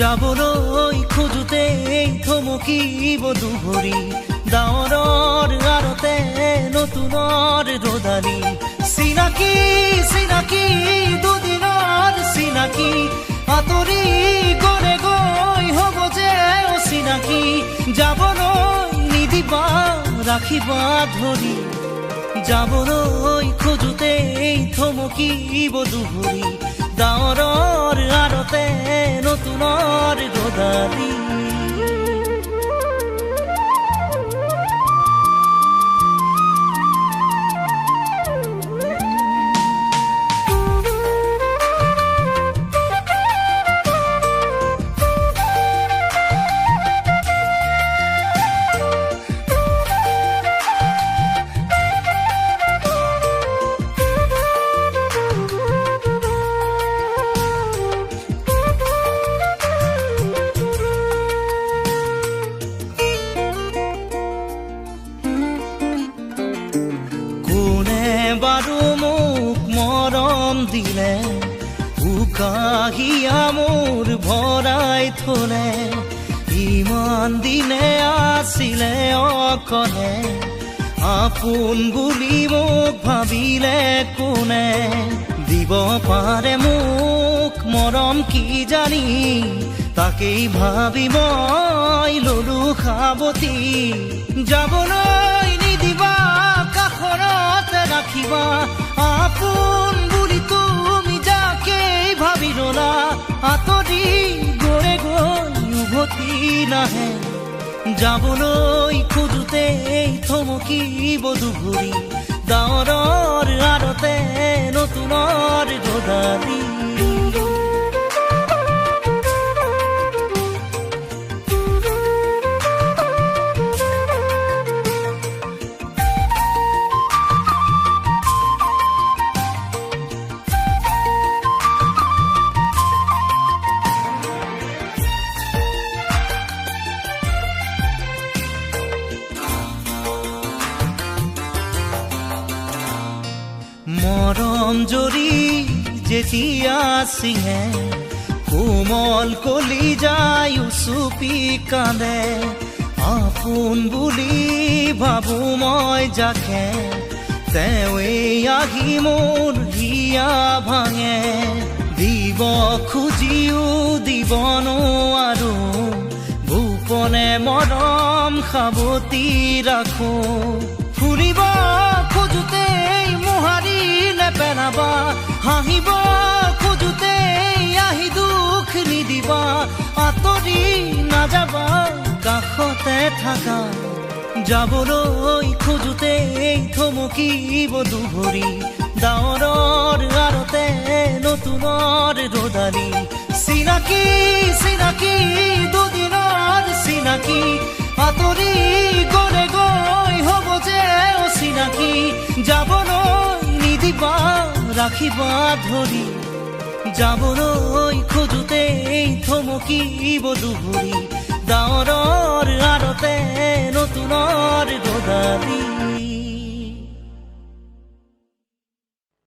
যাবলৈ খোজোতেই থমকিব দুভৰি ডাৱৰৰ আৰতে নতুনৰ ৰদালি চিনাকি চিনাকি দুদিনৰ চিনাকি আঁতৰি গলে গৈ হ'ব যে অচিনাকি যাবলৈ নিদিবা ৰাখিবা ধৰি যাবলৈ খোজোতেই থমকিব দুভৰি ডাৱৰৰ আৰতে নতুনৰ ৰদালি বাৰু মোক মৰম দিলে উকাহিয়া মোৰ ভৰাই থলে ইমান দিনে আছিলে অকলে আপোন বুলি মোক ভাবিলে কোনে দিব পাৰে মোক মৰম কি জানি তাকেই ভাবি মই ললো সাৱতি যাবলৈ নিদিবা কাষৰতে ৰাখিবা আপোন বুলি তুমি যাকেই ভাবি ললা আঁতৰি গৈ গৈ উভতি নাহে যাবলৈ খোজোতেই থমকিব দুভৰি ডাৱৰৰ আৰতে নতুনৰ ৰদালি মৰম জৰি যেতিয়া চিঙে কোমল কলি যায় চুপি কান্দে আপোন বুলি ভাবো মই যাকে তেৱেই আহি মোৰ হিয়া ভাঙে দিব খুজিও দিব নোৱাৰো গোপনে মৰম সাৱতি ৰাখো ফুৰিব খোজোতেই মোহাৰিলে পেলাবা হাঁহিব খোজোতেই আহি দুখ নিদিবা আঁতৰি নাযাবা কাষতে থাকা যাবলৈ খোজোতেই থমকিব দুভৰি ডাৱৰৰ আৰতে নতুনৰ ৰদালি চিনাকি চিনাকি দুদিনৰ চিনাকি আঁতৰি গলে গৈ হ'ব যে অচিনাকি যাবলৈ নিদিবা ৰাখিবা ধৰি যাবলৈ খোজোতেই থমকিব দুভৰি ডাৱৰ